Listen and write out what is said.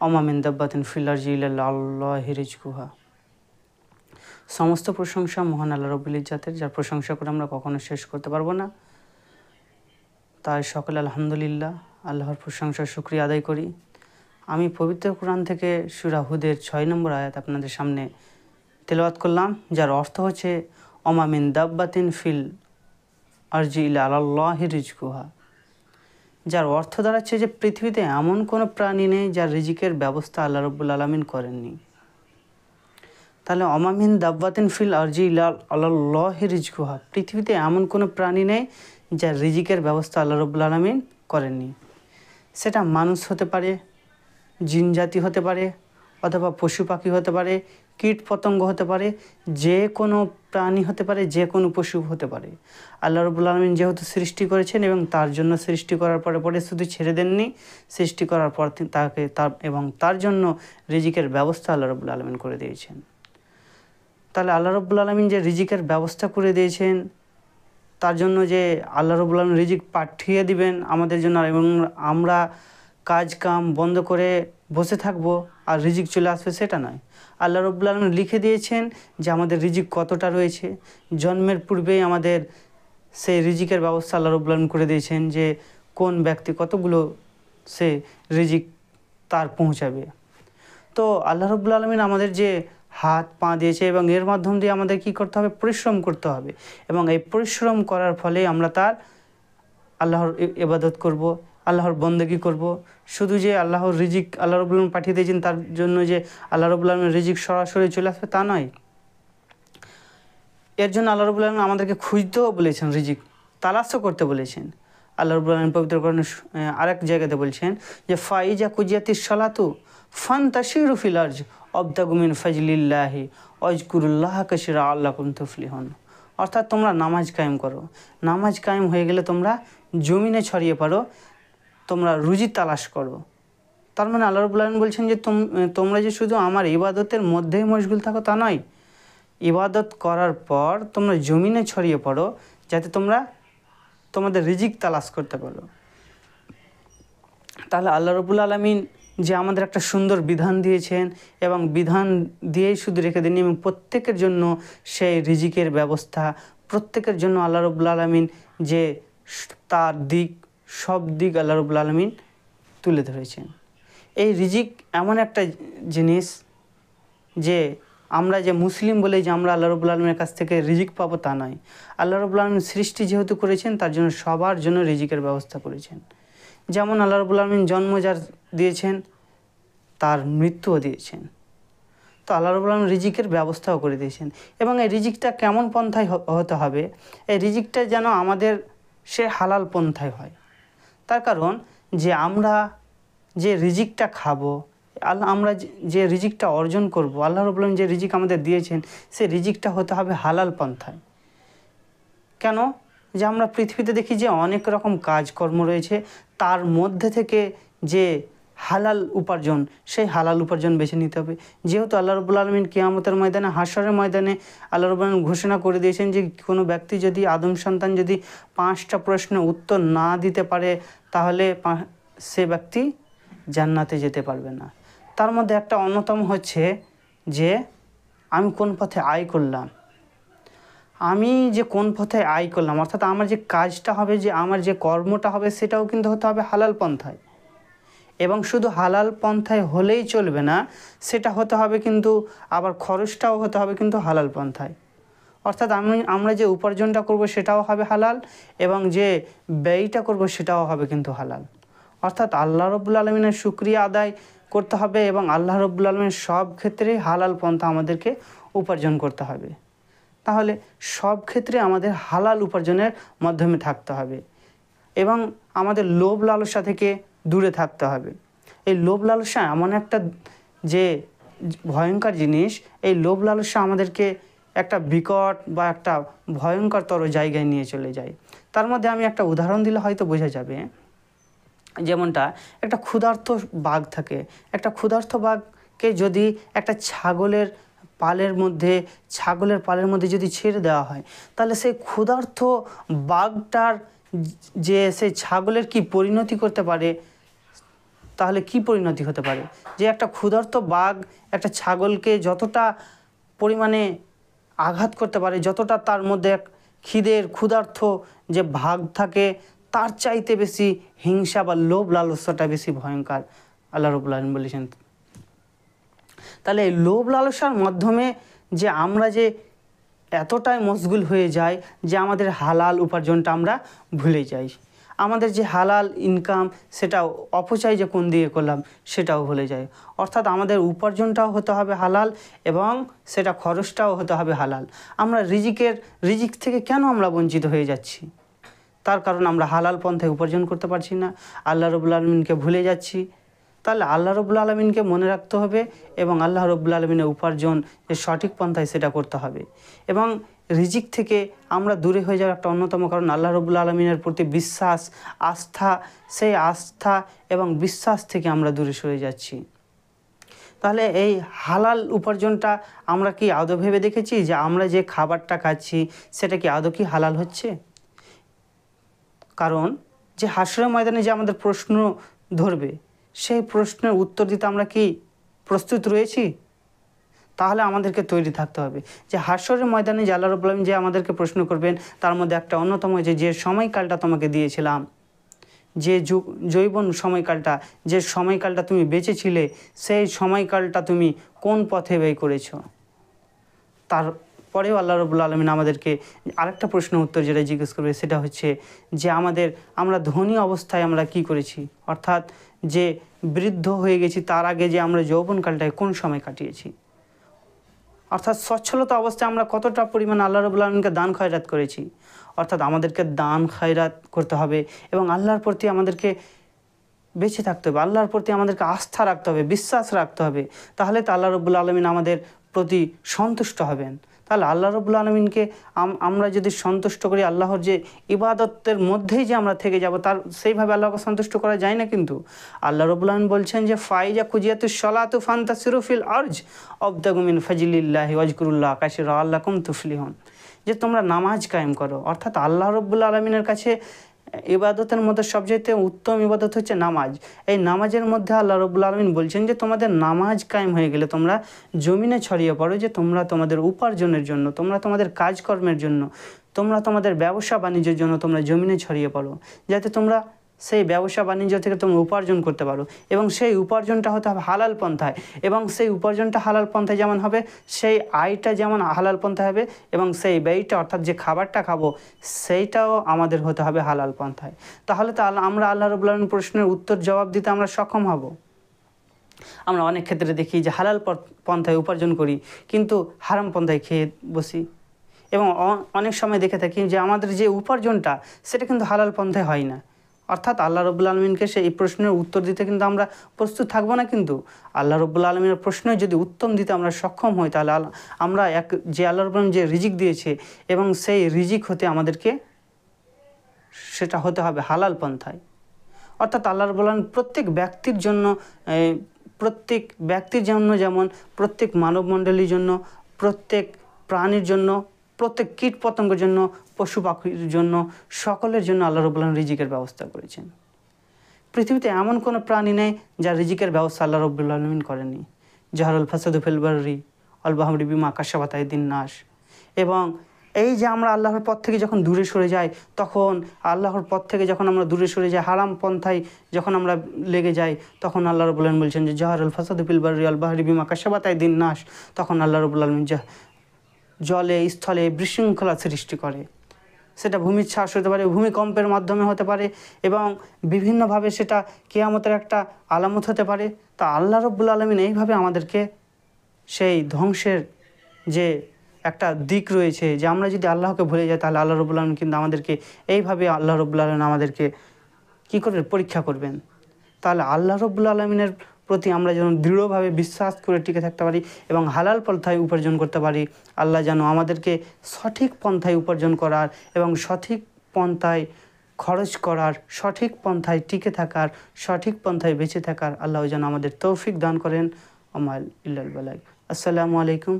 ওমা মিন দাব্বাতিন ফিল আরজি ইল্লা আলাল্লাহি রিজকুহা। সমস্ত প্রশংসা মহান আল্লাহ রাব্বুল ইজ্জাতের, যার প্রশংসা করে আমরা কখনো শেষ করতে পারবো না। তাই সকলে আলহামদুলিল্লাহ, আল্লাহর প্রশংসা শুকরিয়া আদায় করি। আমি পবিত্র কোরআন থেকে সূরা হুদের 6 নম্বর আয়াত আপনাদের সামনে তেলাওয়াত করলাম, যার অর্থ হচ্ছে ওমা মিন দাব্বাতিন ফিল আরজি ইল্লা আলাল্লাহি রিজকুহা। যার অর্থ দাঁড়াচ্ছে যে পৃথিবীতে এমন কোনো প্রাণী নেই যার রিজিকের ব্যবস্থা আল্লাহ রাব্বুল আলামিন করেননি। তাহলে ওমা মিন দাব্বাতিন ফিল আরজি ইল্লা আলাল্লাহি রিজকুহা, পৃথিবীতে এমন কোনো প্রাণী নেই যার রিজিকের ব্যবস্থা আল্লাহ রাব্বুল আলামিন করেননি। সেটা মানুষ হতে পারে, জিন জাতি হতে পারে, অথবা পশু পাখি হতে পারে, কীট পতঙ্গ হতে পারে, যে কোনো প্রাণী হতে পারে, যে কোনো পশু হতে পারে। আল্লাহ রাব্বুল আলামিন যেহেতু সৃষ্টি করেছেন এবং তার জন্য সৃষ্টি করার পরে শুধু ছেড়ে দেননি, সৃষ্টি করার পর তার জন্য রিজিকের ব্যবস্থা আল্লাহ রাব্বুল আলামিন করে দিয়েছেন। তাহলে আল্লাহ রাব্বুল আলামিন যে রিজিকের ব্যবস্থা করে দিয়েছেন, তার জন্য যে আল্লাহ রাব্বুল আলামিন রিজিক পাঠিয়ে দিবেন আমাদের জন্য, এবং আমরা কাজ কাম বন্ধ করে বসে থাকবো আর রিজিক চলে আসবে, সেটা নয়। আল্লাহ রাব্বুল আলামিন লিখে দিয়েছেন যে আমাদের রিজিক কতটা রয়েছে। জন্মের পূর্বেই আমাদের সেই রিজিকের ব্যবস্থা আল্লাহ রাব্বুল আলামিন করে দিয়েছেন, যে কোন ব্যক্তি কতগুলো সে রিজিক তার পৌঁছাবে। তো আল্লাহ রাব্বুল আলামিন আমাদের যে হাত পা দিয়েছে, এবং এর মাধ্যম দিয়ে আমাদের কী করতে হবে, পরিশ্রম করতে হবে, এবং এই পরিশ্রম করার ফলে আমরা তার আল্লাহর ইবাদত করব, আল্লাহর বন্দেগী করব। শুধু যে আল্লাহর রিজিক আল্লাহ রাব্বুল আলামিন পাঠিয়ে দিয়েছেন তার জন্য যে আল্লাহ রাব্বুল আলামিন রিজিক সরাসরি চলে আসবে, তা নয়। এর জন্য আল্লাহ রাব্বুল আলামিন আমাদেরকে খুঁজতেও বলেছেন, রিজিক তালাশও করতে বলেছেন। আল্লাহ রাব্বুল আলামিন পবিত্র কোরআনে আরেক জায়গাতে বলছেন যে ফাইজা কুজিয়াতিস সালাতু ফান্তাশিরু ফিল আরজ ওয়াবতাগু মিন ফাজলিল্লাহি ওয়াজকুরুল্লাহা কাসীরা আল্লাকুম তুফলিহুন। অর্থাৎ তোমরা নামাজ কায়েম করো, নামাজ কায়েম হয়ে গেলে তোমরা জমিনে ছড়িয়ে পড়ো, তোমরা রুজি তালাশ করো। তার মানে আল্লাহ রাব্বুল আলামিন বলছেন যে তোমরা যে শুধু আমার ইবাদতের মধ্যেই মশগুল থাকো তা নয়, ইবাদত করার পর তোমরা জমিনে ছড়িয়ে পড়ো, যাতে তোমরা তোমাদের রিজিক তালাশ করতে পারো। তাহলে আল্লাহ রাব্বুল আলামিন যে আমাদের একটা সুন্দর বিধান দিয়েছেন, এবং বিধান দিয়েই শুধু রেখে দেননি, এবং প্রত্যেকের জন্য সেই রিজিকের ব্যবস্থা, প্রত্যেকের জন্য আল্লাহ রাব্বুল আলামিন যে তার দিক, সব দিক আল্লাহ রাব্বুল আলামিন তুলে ধরেছেন। এই রিজিক এমন একটা জিনিস যে আমরা যে মুসলিম বলে যে আমরা আল্লাহ রাব্বুল আলামিনের কাছ থেকে রিজিক পাবো, তা নয়। আল্লাহ রাব্বুল আলামিন সৃষ্টি যেহেতু করেছেন, তার জন্য সবার জন্য রিজিকের ব্যবস্থা করেছেন। যেমন আল্লাহ রাব্বুল আলামিন জন্ম যার দিয়েছেন, তার মৃত্যুও দিয়েছেন। তো আল্লাহ রাব্বুল আলামিন রিজিকের ব্যবস্থাও করে দিয়েছেন। এবং এই রিজিকটা কেমন পন্থায় হতে হবে, এই রিজিকটা যেন আমাদের সে হালাল পন্থায় হয়। তার কারণ যে আমরা যে রিজিকটা খাবো, আমরা যে রিজিকটা অর্জন করব, আল্লাহ রাব্বুল আলামিন যে রিজিক আমাদের দিয়েছেন, সেই রিজিকটা হতে হবে হালাল পন্থায়। কেন? যে আমরা পৃথিবীতে দেখি যে অনেক রকম কাজকর্ম রয়েছে, তার মধ্যে থেকে যে হালাল উপার্জন, সেই হালাল উপার্জন বেছে নিতে হবে। যেহেতু আল্লাহ রাব্বুল আলামিন কিয়ামতের ময়দানে, হাশরের ময়দানে আল্লাহ রাব্বুল আলামিন ঘোষণা করে দিয়েছেন যে কোনো ব্যক্তি যদি, আদম সন্তান যদি 5টা প্রশ্নের উত্তর না দিতে পারে, তাহলে সে ব্যক্তি জান্নাতে যেতে পারবে না। তার মধ্যে একটা অন্যতম হচ্ছে যে আমি কোন পথে আয় করলাম, আমি যে কোন পথে আয় করলাম, অর্থাৎ আমার যে কাজটা হবে, যে আমার যে কর্মটা হবে, সেটাও কিন্তু হতে হবে হালাল পন্থায়। এবং শুধু হালাল পন্থায় হলেই চলবে না, সেটা হতে হবে কিন্তু আবার খরচটাও হতে হবে কিন্তু হালাল পন্থায়। অর্থাৎ আমরা যে উপার্জনটা করব সেটাও হবে হালাল, এবং যে ব্যয়টা করব সেটাও হবে কিন্তু হালাল। অর্থাৎ আল্লাহ রাব্বুল আলামিনের শুকরিয়া আদায় করতে হবে, এবং আল্লাহ রাব্বুল আলামিনের সব ক্ষেত্রেই হালাল পন্থা আমাদেরকে উপার্জন করতে হবে। তাহলে সব ক্ষেত্রে আমাদের হালাল উপার্জনের মাধ্যমে থাকতে হবে, এবং আমাদের লোভ লালসা থেকে দূরে থাকতে হবে। এই লোভ লালসা এমন একটা যে ভয়ঙ্কর জিনিস, এই লোভ লালসা আমাদেরকে একটা বিকট বা একটা ভয়ঙ্করতর জায়গায় নিয়ে চলে যায়। তার মধ্যে আমি একটা উদাহরণ দিলে হয়তো বোঝা যাবে। যেমনটা একটা ক্ষুধার্ত বাঘ থাকে, একটা ক্ষুধার্ত বাঘকে যদি একটা ছাগলের পালের মধ্যে যদি ছেড়ে দেওয়া হয়, তাহলে সেই ক্ষুধার্ত বাঘটার যে সেই ছাগলের কি পরিণতি করতে পারে, তাহলে কি পরিণতি হতে পারে? যে একটা ক্ষুধার্ত বাঘ একটা ছাগলকে যতটা পরিমাণে আঘাত করতে পারে, যতটা তার মধ্যে এক খিদের ক্ষুধার্ত যে ভাগ থাকে, তার চাইতে বেশি হিংসা বা লোভ লালসাটা বেশি ভয়ঙ্কর, আল্লাহ রাব্বুল আলামিন বলেছেন। তাহলে এই লোভ লালসার মাধ্যমে যে আমরা যে এতটাই মশগুল হয়ে যাই যে আমাদের হালাল উপার্জনটা আমরা ভুলে যাই, আমাদের যে হালাল ইনকাম সেটা অপচয় যে কোন দিয়ে করলাম সেটাও ভুলে যায়। অর্থাৎ আমাদের উপার্জনটাও হতে হবে হালাল এবং সেটা খরচটাও হতে হবে হালাল। আমরা রিজিক থেকে কেন আমরা বঞ্চিত হয়ে যাচ্ছি? তার কারণ আমরা হালাল পন্থায় উপার্জন করতে পারছি না, আল্লাহ রাব্বুল আলামিনকে ভুলে যাচ্ছি। তাহলে আল্লাহ রাব্বুল আলামিনকে মনে রাখতে হবে এবং আল্লাহ রাব্বুল আলামিনের উপার্জন যে সঠিক পন্থায় সেটা করতে হবে। এবং রিজিক থেকে আমরা দূরে হয়ে যাওয়ার একটা অন্যতম কারণ আল্লাহ রাব্বুল আলামিনের প্রতি বিশ্বাস, আস্থা, সেই আস্থা এবং বিশ্বাস থেকে আমরা দূরে সরে যাচ্ছি। তাহলে এই হালাল উপার্জনটা আমরা কি আদৌ ভেবে দেখেছি যে আমরা যে খাবারটা খাচ্ছি সেটা কি আদৌ কি হালাল হচ্ছে? কারণ যে হাশরের ময়দানে যে আমাদের প্রশ্ন ধরবে, সেই প্রশ্নের উত্তর দিতে আমরা কি প্রস্তুত রয়েছি? তাহলে আমাদেরকে তৈরি থাকতে হবে যে হাশরের ময়দানে যে আল্লাহ রাব্বুল আলামিন যে আমাদেরকে প্রশ্ন করবেন, তার মধ্যে একটা অন্যতম যে সময়কালটা তোমাকে দিয়েছিলাম, যে জৈবন সময়কালটা, যে সময়কালটা তুমি বেঁচেছিলে, সেই সময়কালটা তুমি কোন পথে ব্যয় করেছ? তারপরেও আল্লাহ রাব্বুল আলামিন আমাদেরকে আরেকটা প্রশ্নের উত্তর যেটা জিজ্ঞেস করবে সেটা হচ্ছে যে আমরা ধনী অবস্থায় আমরা কি করেছি, অর্থাৎ যে বৃদ্ধ হয়ে গেছি তার আগে যে আমরা যৌবনকালটায় কোন সময় কাটিয়েছি, অর্থাৎ সচ্ছলতা অবস্থায় আমরা কতটা পরিমাণ আল্লাহ রাব্বুল আলামিনকে দান খয়রাত করেছি। অর্থাৎ আমাদেরকে দান খয়রাত করতে হবে এবং আল্লাহর প্রতি আমাদেরকে বেঁচে থাকতে হবে, আল্লাহর প্রতি আমাদেরকে আস্থা রাখতে হবে, বিশ্বাস রাখতে হবে। তাহলে তো আল্লাহ রাব্বুল আলামিন আমাদের প্রতি সন্তুষ্ট হবেন। তাহলে আল্লাহ রাব্বুল আলামিনকে আমরা যদি সন্তুষ্ট করি, আল্লাহর যে ইবাদতের মধ্যেই যে আমরা থেকে যাব, তার সেইভাবে আল্লাহকে সন্তুষ্ট করা যায় না। কিন্তু আল্লাহ রাব্বুল আলামিন বলছেন যে ফাইজা কুজিয়াতুস সালাতু ফান্তাসিরু ফিল আরজ ওয়াবতাগু মিন ফাজলিল্লাহি ওয়াজকুরুল্লাহ কাসীরা লাআল্লাকুম তুফলিহুন, যে তোমরা নামাজ কায়েম করো। অর্থাৎ আল্লাহ রাব্বুল আলামিনের কাছে ইবাদতের মধ্যে সবচেয়ে উত্তম ইবাদত হচ্ছে নামাজ। এই নামাজের মধ্যে আল্লাহ রাব্বুল আলামিন বলছেন যে তোমাদের নামাজ কায়েম হয়ে গেলে তোমরা জমিনে ছড়িয়ে পড়ো, যে তোমরা তোমাদের উপার্জনের জন্য, তোমরা তোমাদের কাজকর্মের জন্য, তোমরা তোমাদের ব্যবসা বাণিজ্যের জন্য তোমরা জমিনে ছড়িয়ে পড়ো, যাতে তোমরা সেই ব্যবসা বাণিজ্য থেকে তোমরা উপার্জন করতে পারো এবং সেই উপার্জনটা হতে হবে হালাল পন্থায়। এবং সেই উপার্জনটা হালাল পন্থায় যেমন হবে, সেই আয়টা যেমন হালাল পন্থায় হবে এবং সেই ব্যয়টা অর্থাৎ যে খাবারটা খাবো সেইটাও আমাদের হতে হবে হালাল পন্থায়। তাহলে তো আমরা আল্লাহ রাব্বুল আলামিন প্রশ্নের উত্তর জবাব দিতে আমরা সক্ষম হব। আমরা অনেক ক্ষেত্রে দেখি যে হালাল পন্থায় উপার্জন করি কিন্তু হারাম পন্থায় খেয়ে বসি, এবং অনেক সময় দেখে থাকি যে আমাদের যে উপার্জনটা সেটা কিন্তু হালাল পন্থায় হয় না। অর্থাৎ আল্লাহ রাব্বুল আলামিনকে সেই প্রশ্নের উত্তর দিতে কিন্তু আমরা প্রস্তুত থাকবো না। কিন্তু আল্লাহ রাব্বুল আলামিনের প্রশ্নের যদি উত্তম দিতে আমরা সক্ষম হই, তাহলে আমরা যে আল্লাহ রাব্বুল আলামিন যে রিজিক দিয়েছে এবং সেই রিজিক হতে আমাদেরকে সেটা হতে হবে হালাল পন্থায়। অর্থাৎ আল্লাহ রাব্বুল আলামিন প্রত্যেক ব্যক্তির জন্য যেমন প্রত্যেক মানবমণ্ডলীর জন্য, প্রত্যেক প্রাণীর জন্য, প্রত্যেক কীট পতঙ্গের জন্য, পশু পাখির জন্য, সকলের জন্য আল্লাহ রাব্বুল আলামিন রিজিকের ব্যবস্থা করেছেন। পৃথিবীতে এমন কোনো প্রাণী নেই যার রিজিকের ব্যবস্থা আল্লাহ রাব্বুল আলামিন করেনি। জাহরুল ফাসাদু ফিল বাররি ওয়াল বাহরি বিমা কাসাবাত আইদিন নাস। এবং এই যে আমরা আল্লাহর পথ থেকে যখন দূরে সরে যাই, তখন আল্লাহর পথ থেকে যখন আমরা দূরে সরে যাই, হারাম পন্থায় যখন আমরা লেগে যাই, তখন আল্লাহ রাব্বুল আলামিন বলছেন যে জাহরুল ফাসাদু ফিল বাররি ওয়াল বাহরি বিমা কাসাবাত আইদিন নাস। তখন আল্লাহ রাব্বুল আলামিন জলে স্থলে বিশৃঙ্খলা সৃষ্টি করে। সেটা ভূমিচ্ছ্বাস হতে পারে, ভূমিকম্পের মাধ্যমে হতে পারে এবং বিভিন্নভাবে সেটা কিয়ামতের একটা আলামত হতে পারে। তা আল্লাহ রাব্বুল আলামিন এইভাবে আমাদেরকে সেই ধ্বংসের যে একটা দিক রয়েছে, যে আমরা যদি আল্লাহকে ভুলে যাই তাহলে আল্লাহ রাব্বুল আলামিন কিন্তু আমাদেরকে এইভাবে আল্লাহ রাব্বুল আলামিন আমাদেরকে কী করে পরীক্ষা করবেন। তাহলে আল্লাহ রাব্বুল আলামিনের প্রতি আমরা যেন দৃঢ়ভাবে বিশ্বাস করে টিকে থাকতে পারি এবং হালাল পন্থায় উপার্জন করতে পারি। আল্লাহ যেন আমাদেরকে সঠিক পন্থায় উপার্জন করার এবং সঠিক পন্থায় খরচ করার, সঠিক পন্থায় টিকে থাকার, সঠিক পন্থায় বেঁচে থাকার আল্লাহ যেন আমাদের তৌফিক দান করেন। আমাল ইল্লাল বালাগ। আসসালামু আলাইকুম